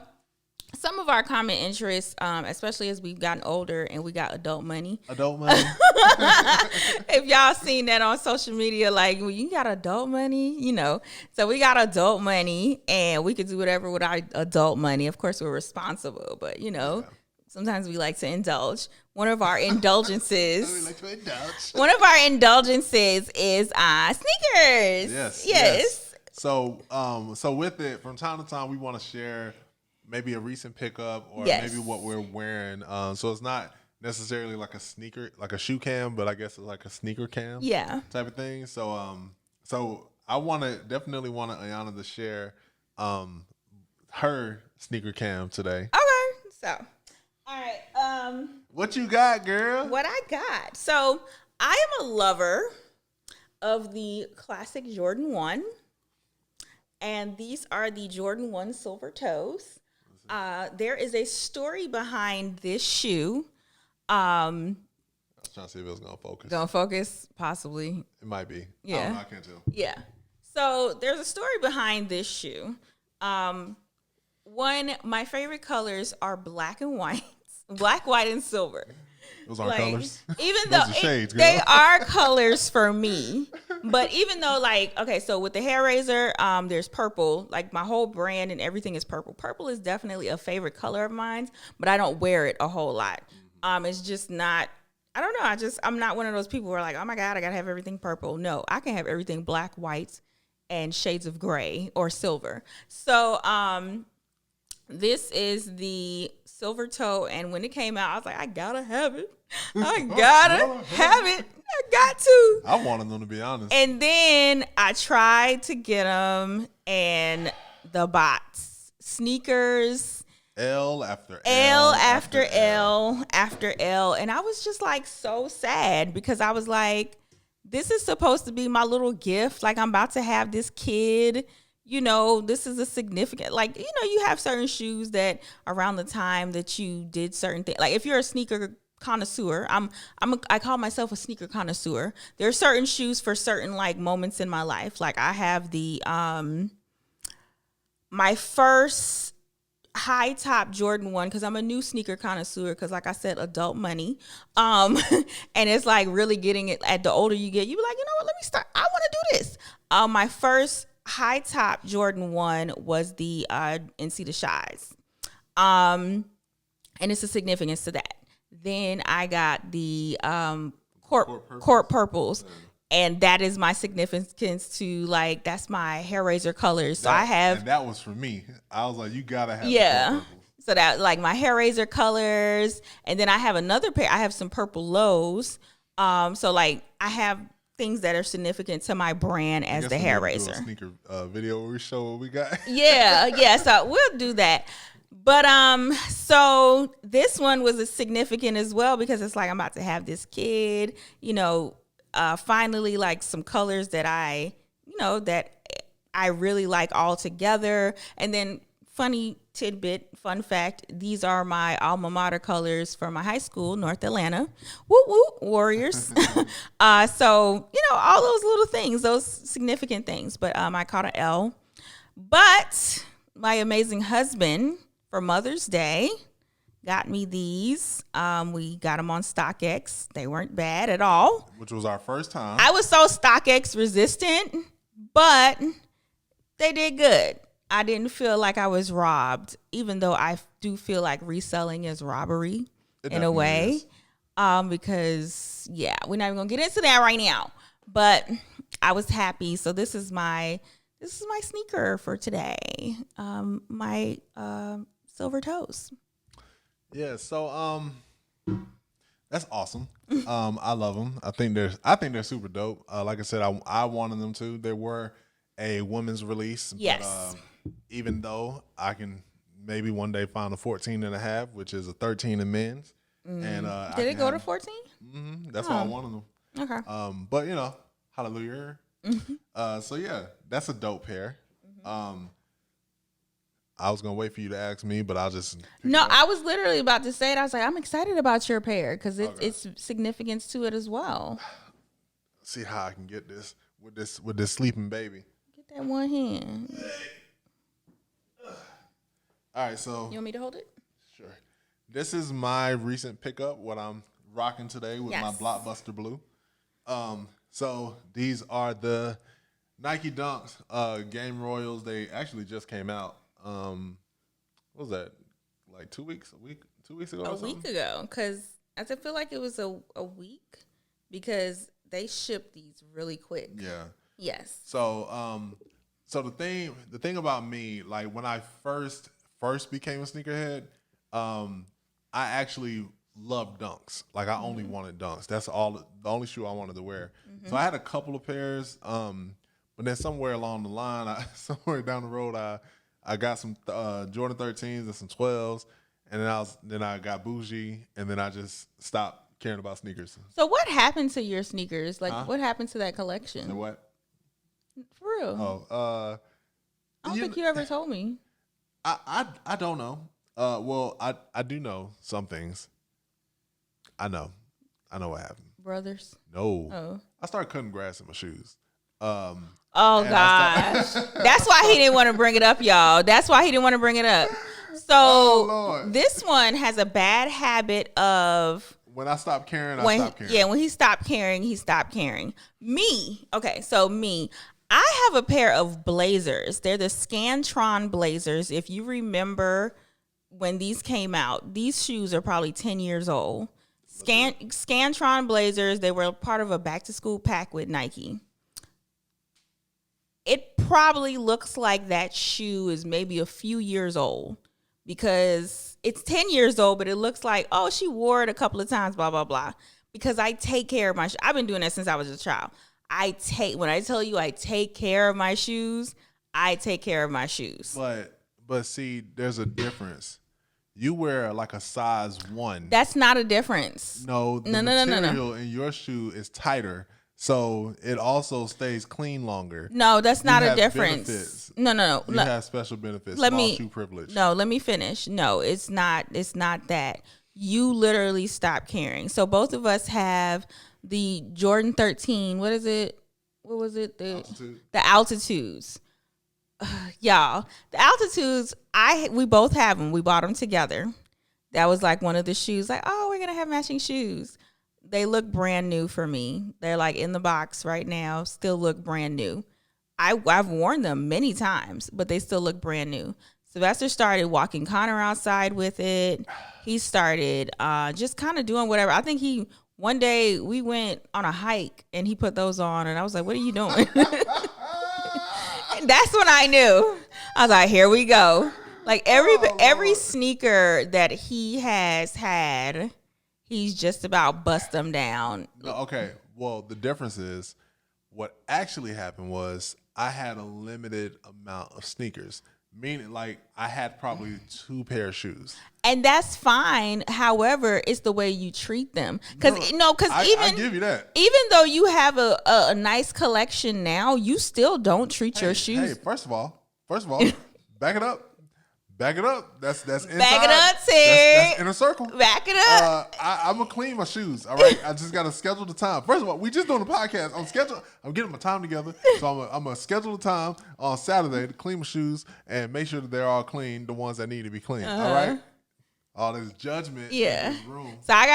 some of our common interests, especially as we've gotten older and we got adult money. If y'all seen that on social media, like well, you got adult money, you know. So we got adult money and we could do whatever with our adult money. Of course, we're responsible, but you know, sometimes we like to indulge. One of our indulgences. One of our indulgences is sneakers. Yes. So with it, from time to time, we want to share maybe a recent pickup or maybe what we're wearing. So it's not necessarily like a sneaker, like a shoe cam, but I guess it's like a sneaker cam, type of thing. So I definitely want Ayana to share her sneaker cam today. Okay, so all right, what you got, girl? What I got? So I am a lover of the classic Jordan 1. And these are the Jordan 1 silver toes. There is a story behind this shoe. I was trying to see if it was going to focus. Don't focus? Possibly. It might be. Yeah. I can't tell. Yeah. So there's a story behind this shoe. My favorite colors are black and white. Black, white, and silver. Those aren't colors. Even though they are colors for me. But even though so with the hair razor, there's purple. Like my whole brand and everything is purple. Purple is definitely a favorite color of mine, but I don't wear it a whole lot. It's just not, I don't know. I'm not one of those people who are like, oh my God, I gotta have everything purple. No, I can have everything black, white, and shades of gray or silver. So this is the silver toe, and when it came out, I was like, I gotta have it. I gotta have it. I got to. I wanted them, to be honest. And then I tried to get them, and the bots, sneakers, L after L after L after L, and I was just like so sad because I was like, this is supposed to be my little gift. Like I'm about to have this kid. You know, this is a significant, you have certain shoes that around the time that you did certain things. Like if you're a sneaker connoisseur, I call myself a sneaker connoisseur. There are certain shoes for certain moments in my life. Like I have the my first high top Jordan 1 because I'm a new sneaker connoisseur because like I said, adult money. And it's like really getting it. At the older you get, you be like, you know what? Let me start. I want to do this. My first high top Jordan 1 was the NC the Shies. And it's a significance to that. Then I got the court purples. And that is my significance to that's my hair razor colors. So I have. And that was for me. I was like, you gotta have. So that like my hair razor colors, and then I have another pair. I have some purple lows. So like I have things that are significant to my brand as the hair razor. Do a sneaker video where we show what we got. Yeah. So we'll do that. But so this one was significant as well because it's like I'm about to have this kid. Finally like some colors that I really like all together. And then funny tidbit, fun fact, these are my alma mater colors for my high school, North Atlanta. Woo woo, Warriors. So, all those little things, those significant things. But I caught an L. But my amazing husband for Mother's Day got me these. We got them on StockX. They weren't bad at all. Which was our first time. I was so StockX resistant, but they did good. I didn't feel like I was robbed, even though I do feel like reselling is robbery in a way. Because we're not even gonna get into that right now. But I was happy. So this is my sneaker for today. My silver toes. Yeah. So that's awesome. I love them. I think they're super dope. Like I said, I wanted them to. They were a women's release. Yes. But, even though I can maybe one day find a 14.5, which is a 13 in men's. And did it go to 14? Mm-hmm, that's why I wanted them. Okay. But hallelujah. Mm-hmm. So yeah, that's a dope pair. Mm-hmm. I was gonna wait for you to ask me, but I'll just I was literally about to say it. I was like, I'm excited about your pair because it's significance to it as well. See how I can get this with this sleeping baby. Get that one hand. All right, so you want me to hold it? Sure. This is my recent pickup. What I'm rocking today with my Blockbuster Blue. So these are the Nike Dunks Game Royals. They actually just came out. What was that? Like 2 weeks? A week? 2 weeks ago? A week ago, because I feel like it was a week because they shipped these really quick. Yeah. Yes. So so the thing about me, like when I first became a sneakerhead, I actually loved Dunks. Like I only wanted Dunks. That's the only shoe I wanted to wear. Mm-hmm. So I had a couple of pairs, but then somewhere along the line, somewhere down the road, I got some Jordan 13s and some 12s, and then I got bougie, and then I just stopped caring about sneakers. So what happened to your sneakers? Like what happened to that collection? The what? For real? I don't think you ever told me. I don't know. Well, I do know some things. I know what happened. Brothers? No. Oh. I started cutting grass in my shoes. Oh gosh. That's why he didn't want to bring it up, y'all. That's why he didn't want to bring it up. So this one has a bad habit of when I stopped caring, I stopped caring. Yeah, when he stopped caring, he stopped caring. I have a pair of blazers. They're the Scantron blazers. If you remember when these came out, these shoes are probably 10 years old. Scantron blazers, they were part of a back-to-school pack with Nike. It probably looks like that shoe is maybe a few years old because it's 10 years old, but it looks like, oh, she wore it a couple of times, blah, blah, blah. Because I take care of my shoes. I've been doing that since I was a child. When I tell you I take care of my shoes, I take care of my shoes. But see, there's a difference. You wear like a size 1. That's not a difference. No, the material in your shoe is tighter, so it also stays clean longer. No, that's not a difference. Benefits. No. You have special benefits. Small shoe privilege. No, let me finish. No, it's not. It's not that. You literally stop caring. So both of us have the Jordan 13. What is it? What was it? The Altitudes. Y'all, the Altitudes, we both have them. We bought them together. That was like one of the shoes. Like, oh, we're going to have matching shoes. They look brand new for me. They're like in the box right now. Still look brand new. I've worn them many times, but they still look brand new. Sylvester started walking Connor outside with it. He started just kind of doing whatever. I think one day we went on a hike and he put those on and I was like, what are you doing? And that's when I knew. I was like, here we go. Like every sneaker that he has had, he's just about bust them down. No, okay. Well, the difference is what actually happened was I had a limited amount of sneakers. Meaning, like, I had probably 2 pair of shoes. And that's fine. However, it's the way you treat them. Because I give you that. Even though you have a nice collection now, you still don't treat your shoes. Hey, first of all, back it up. Back it up. That's inside. Back it up, Terry. That's inner circle. Back it up. I'm gonna clean my shoes. All right. I just gotta schedule the time. First of all, we just doing a podcast. I'm getting my time together. So I'm gonna schedule the time on Saturday to clean my shoes and make sure that they're all clean, the ones that need to be clean. All right. All this judgment. Yeah. In this room. So I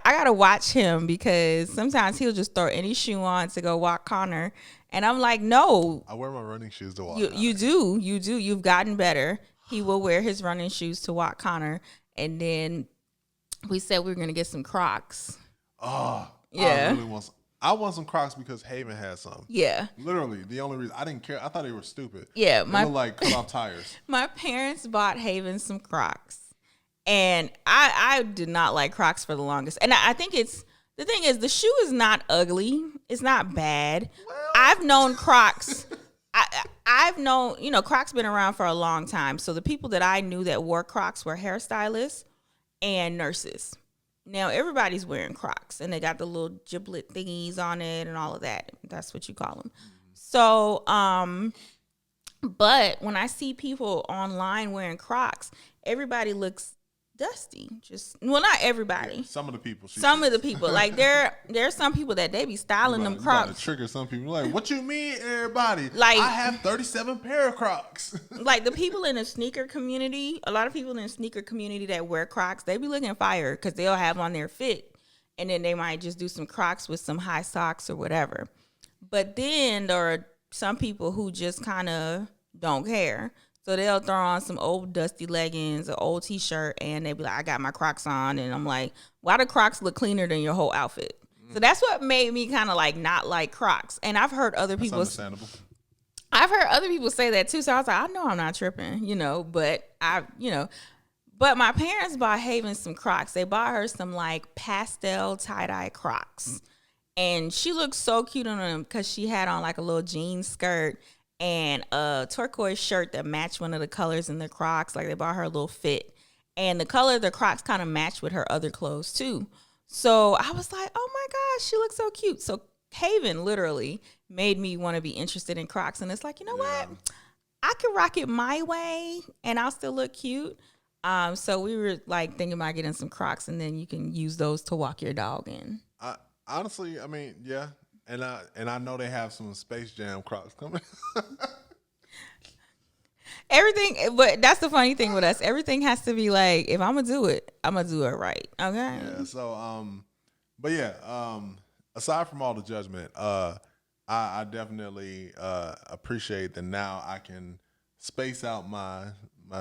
gotta watch him because sometimes he'll just throw any shoe on to go walk Connor, and I'm like, no. I wear my running shoes to walk. You do. You've gotten better. He will wear his running shoes to walk Connor, and then we said we were gonna get some Crocs. Oh, yeah. I want some Crocs because Haven had some. Yeah. Literally, the only reason I didn't care. I thought they were stupid. Yeah, they look like cut off tires. My parents bought Haven some Crocs, and I did not like Crocs for the longest. And I think the thing is the shoe is not ugly. It's not bad. Well, I've known Crocs. I've known, Crocs been around for a long time. So the people that I knew that wore Crocs were hairstylists and nurses. Now everybody's wearing Crocs and they got the little giblet thingies on it and all of that. That's what you call them. So, but when I see people online wearing Crocs, everybody looks dusty. Not everybody. Yeah, some of the people. Like there's some people that they be styling them Crocs. To trigger some people. Like, what you mean, everybody? Like, I have 37 pair of Crocs. Like the people in the sneaker community, a lot of people in the sneaker community that wear Crocs, they be looking fire because they'll have on their fit, and then they might just do some Crocs with some high socks or whatever. But then there are some people who just kind of don't care. So they'll throw on some old dusty leggings, an old T-shirt, and they'll be like, I got my Crocs on. And I'm like, why do Crocs look cleaner than your whole outfit? So that's what made me kind of like not like Crocs. And I've heard other people. Understandable. I've heard other people say that too. So I was like, I know I'm not tripping, But my parents bought Haven some Crocs. They bought her some like pastel tie-dye Crocs. And she looked so cute on them because she had on like a little jean skirt and a turquoise shirt that matched one of the colors in the Crocs. Like they bought her a little fit. And the color of the Crocs kind of matched with her other clothes too. So I was like, oh my gosh, she looks so cute. So Haven literally made me want to be interested in Crocs. And it's like, you know what? I could rock it my way and I'll still look cute. So we were like thinking about getting some Crocs, and then you can use those to walk your dog in. Honestly, I mean, yeah. And I know they have some Space Jam Crocs coming. Everything, but that's the funny thing with us. Everything has to be like, if I'm gonna do it, I'm gonna do it right. Okay. Yeah. So, but yeah. Aside from all the judgment, I definitely appreciate that now I can space out my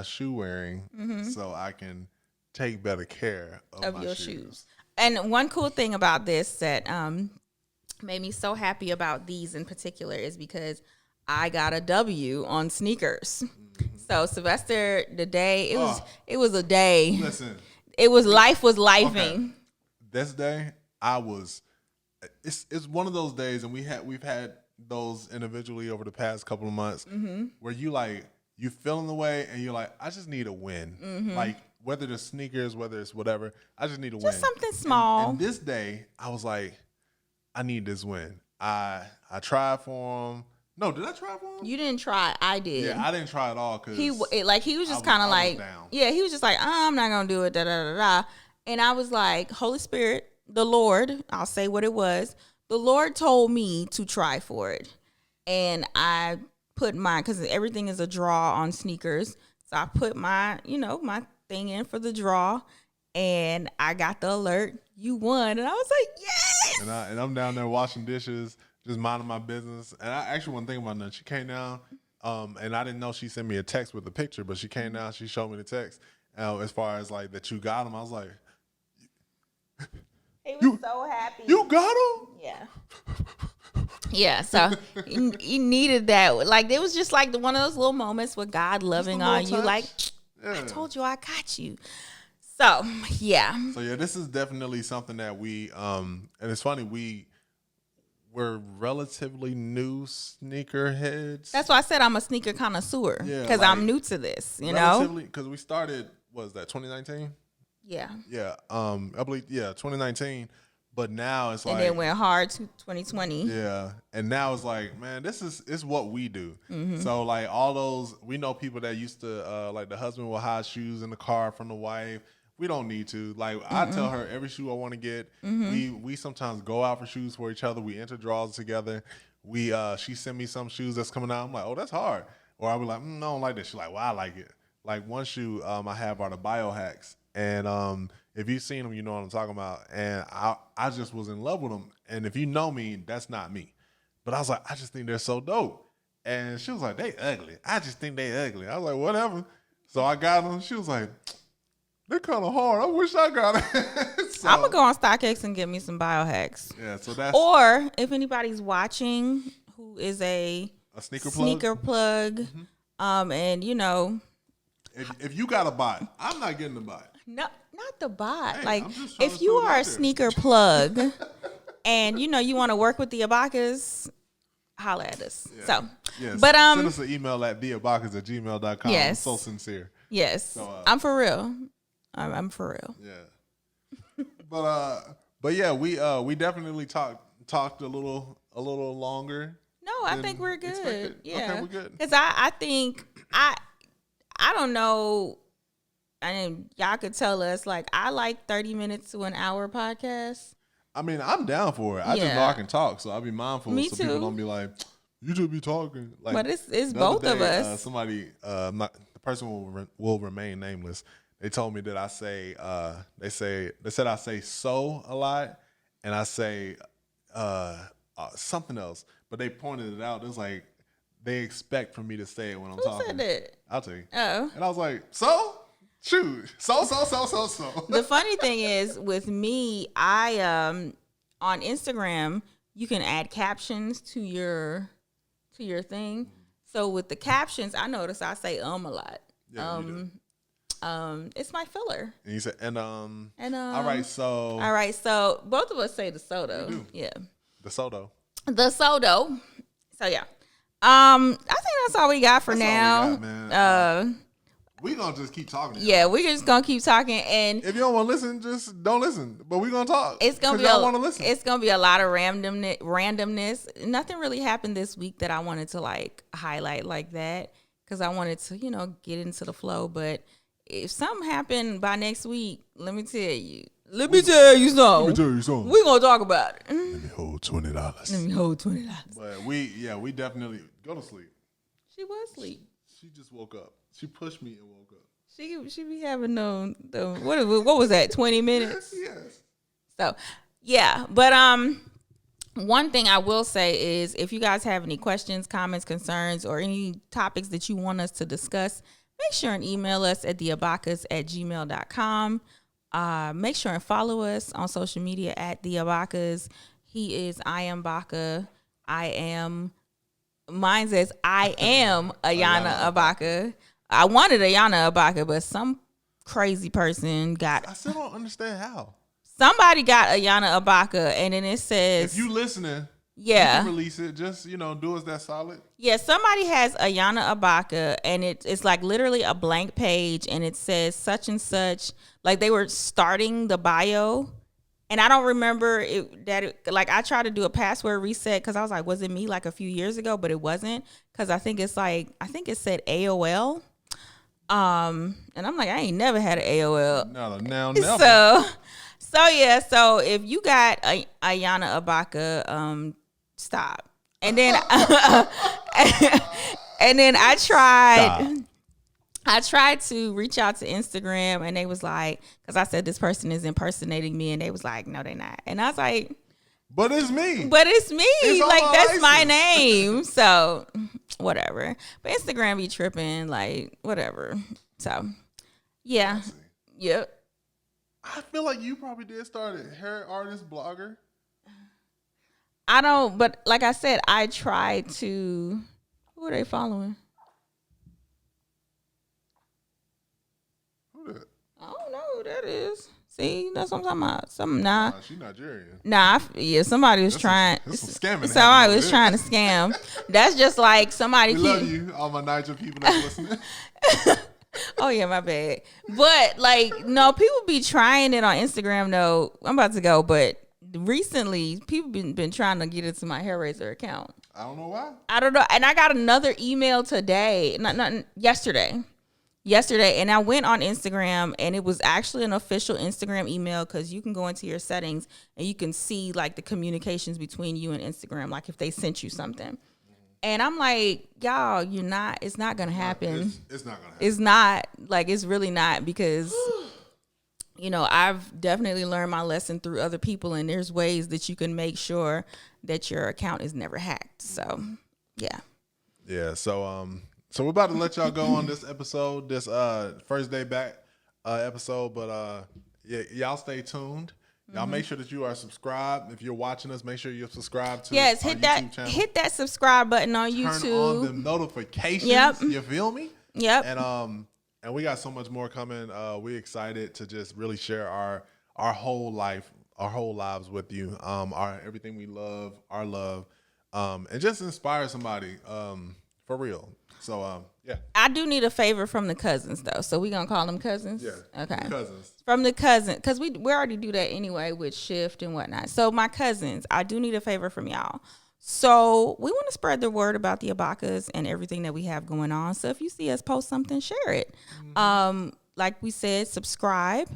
shoe wearing, so I can take better care of my your shoes. And one cool thing about this that made me so happy about these in particular is because I got a W on sneakers. So Sylvester, the day it was a day. Listen, it was life was lifing. Okay. This day it's one of those days, and we've had those individually over the past couple of months where you feeling the way and you're like, I just need a win. Like whether it's sneakers, whether it's whatever, I just need a win. Just something small. And this day I was like, I need this win. I tried for him. No, did I try for him? You didn't try. I did. Yeah, I didn't try at all because he was just kind of like, yeah, he was just like, I'm not gonna do it. Da da da da. And I was like, Holy Spirit, the Lord, I'll say what it was. The Lord told me to try for it, and I put mine because everything is a draw on sneakers. So I put my thing in for the draw, and I got the alert. You won, and I was like, yes. And I'm down there washing dishes, just minding my business. And I actually wasn't thinking about nothing. She came down, and I didn't know she sent me a text with a picture, but she came down, she showed me the text. As far as like that you got them, I was like, he was so happy. You got them? Yeah. Yeah, so you needed that. Like, it was just like one of those little moments with God loving on you. Like, I told you I got you. So yeah. So yeah, this is definitely something that we and it's funny, we're relatively new sneakerheads. That's why I said I'm a sneaker connoisseur. Because I'm new to this, you know? Because we started, what was that, 2019? Yeah. Yeah. I believe 2019. But now it's like, and then went hard to 2020. Yeah. And now it's like, man, it's what we do. Mm-hmm. So like all those, we know people that used to like the husband will hide shoes in the car from the wife. We don't need to. Like I tell her every shoe I want to get. We sometimes go out for shoes for each other. We enter draws together. She sent me some shoes that's coming out. I'm like, oh, that's hard. Or I'll be like, I don't like that. She's like, well, I like it. Like one shoe I have are the Biohacks. And if you've seen them, you know what I'm talking about. And I just was in love with them. And if you know me, that's not me. But I was like, I just think they're so dope. And she was like, they ugly. I just think they ugly. I was like, whatever. So I got them. She was like, they're kind of hard. I wish I got it. So, I'm going to go on StockX and get me some Biohacks. Yeah, so that's... Or if anybody's watching who is a sneaker plug and, you know... If you got a bot, I'm not getting the bot. No, not the bot. Hey, like, if you are a sneaker plug and, you know, you want to work with the Abakahs, holla at us. Yeah. So, yes. But send us an email at theabakahs@gmail.com. Yes. I'm so sincere. Yes. So, I'm for real. I'm for real. Yeah. But yeah, we definitely talked a little longer. No, I think we're good. Expected. Yeah. Okay, we're good. Because I think I don't know. I mean, y'all could tell us, like, I like 30 minutes to an hour podcast. I mean, I'm down for it. I just know I can talk, so I'll be mindful. Me so too. People don't be like, you just be talking. Like, but it's both of us. Somebody, the person will remain nameless. They told me that I say, they said I say so a lot, and I say something else. But they pointed it out. It was like, they expect for me to say it when I'm talking. Who said that? I'll tell you. Oh. And I was like, so? Shoot. So. The funny thing is, with me, I on Instagram, you can add captions to your thing. So with the captions, I notice I say a lot. Yeah, it's my filler. And you said all right, so both of us say the sodo. Yeah. The sodo. So yeah. I think that's all we got for now. All we got, man. We gonna just keep talking. Yeah, we're just gonna keep talking, and if you don't want to listen, just don't listen. But we're gonna talk. It's gonna be want to listen. It's gonna be a lot of randomness. Nothing really happened this week that I wanted to like highlight like that, because I wanted to, you know, get into the flow. But if something happened by next week, let me tell you something. We're gonna talk about it. Let me hold $20. But we definitely go to sleep. She was asleep. She just woke up. She pushed me and woke up. She be having what was that, 20 minutes? Yes. So yeah, but one thing I will say is, if you guys have any questions, comments, concerns, or any topics that you want us to discuss, make sure and email us at theabakahs@gmail.com. Make sure and follow us on social media at theabakahs. He is I am Bakah. Mine says I am Ayana Abakah. I wanted Ayana Abakah, but some crazy person got. I still don't understand how. Somebody got Ayana Abakah, and then it says, if you listening, yeah, you can release it. Just, you know, do us that solid. Yeah, somebody has Ayana Abakah, and it's like literally a blank page, and it says such and such. Like they were starting the bio, and I don't remember like I tried to do a password reset because I was like, was it me like a few years ago? But it wasn't, because I think it said AOL. And I'm like, I ain't never had an AOL. No, now never. So yeah, so if you got Ayana Abakah, stop. And then and then I tried to reach out to Instagram, and they was like, because I said this person is impersonating me, and they was like, no, they not. And I was like, but it's me. It's like, that's my name. So whatever. But Instagram be tripping, like whatever. So yeah. Yep. I feel like you probably did start a hair artist blogger. I don't, but like I said, I tried to. Who are they following? who that is. See, that's what I'm talking about. She Nigerian. Somebody was trying. Scamming. Somebody was trying to scam. That's just like somebody. We love you, all my Nigerian people that's listening. Oh yeah, my bad. But like, no, people be trying it on Instagram though. I'm about to go, but recently people been trying to get into my hair raiser account. I don't know why. I don't know. And I got another email today, not yesterday, and I went on Instagram, and it was actually an official Instagram email, because you can go into your settings and you can see like the communications between you and Instagram, like if they sent you something. And I'm like, y'all, it's not gonna happen. It's not gonna happen. It's not, like, it's really not, because I've definitely learned my lesson through other people, and there's ways that you can make sure that your account is never hacked. So yeah. So we're about to let y'all go on this episode, this first day back episode, but y'all stay tuned. Y'all make sure that you are subscribed. If you're watching us, make sure you're subscribed to our YouTube channel. Hit that subscribe button on YouTube. Turn on the notifications. Yep. You feel me? Yep. And we got so much more coming. We're excited to just really share our whole life, our whole lives with you. Our everything we love, our love, and just inspire somebody for real. So yeah. I do need a favor from the cousins though. So we gonna call them cousins? Yeah. Okay. Cousins. From the cousin, because we already do that anyway with shift and whatnot. So my cousins, I do need a favor from y'all. So we want to spread the word about the Abakahs and everything that we have going on. So if you see us post something, share it. Like we said, subscribe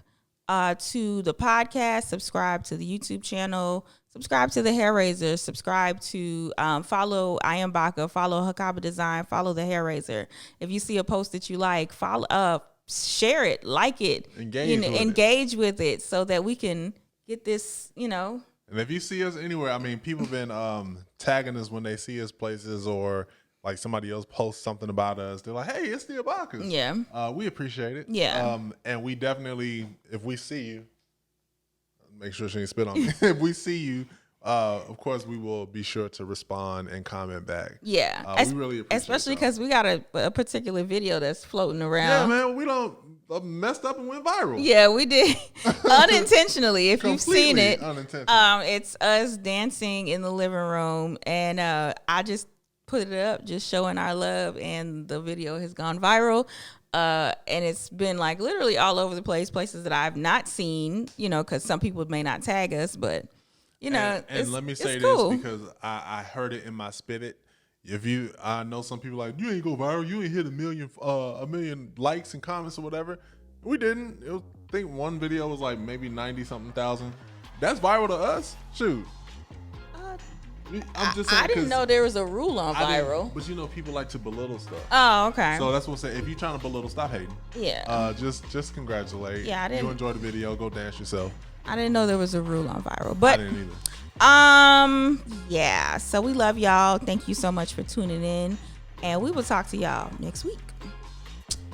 to the podcast, subscribe to the YouTube channel, subscribe to the hair raiser, subscribe to follow Ayana Abakah, follow Hakaba Design, follow the hair raiser. If you see a post that you like, follow up, share it, like it, engage with it, so that we can get this, And if you see us anywhere, I mean, people have been tagging us when they see us places, or like somebody else posts something about us. They're like, "Hey, it's the Abakahs." Yeah. We appreciate it. Yeah. And we definitely, if we see you, make sure she ain't spit on me. If we see you, of course, we will be sure to respond and comment back. Yeah. We really appreciate it. Especially because we got a particular video that's floating around. Yeah, man. We don't messed up and went viral. Yeah, we did. Unintentionally. If you've seen it, it's us dancing in the living room, and I just put it up just showing our love, and the video has gone viral. And it's been like literally all over the place, places that I've not seen, because some people may not tag us, but and let me say cool. this, because I heard it in my spirit. I know some people like, you ain't go viral, you ain't hit a million likes and comments or whatever. We didn't. I think one video was like maybe 90-something thousand. That's viral to us. Shoot. I'm just saying, I didn't know there was a rule on viral. But people like to belittle stuff. Oh, okay. So that's what I'm saying. If you're trying to belittle, stop hating. Yeah. Just congratulate. Yeah, I didn't. You enjoy the video, go dance yourself. I didn't know there was a rule on viral, but I didn't either. Yeah. So we love y'all. Thank you so much for tuning in, and we will talk to y'all next week.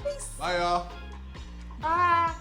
Peace. Bye, y'all. Bye.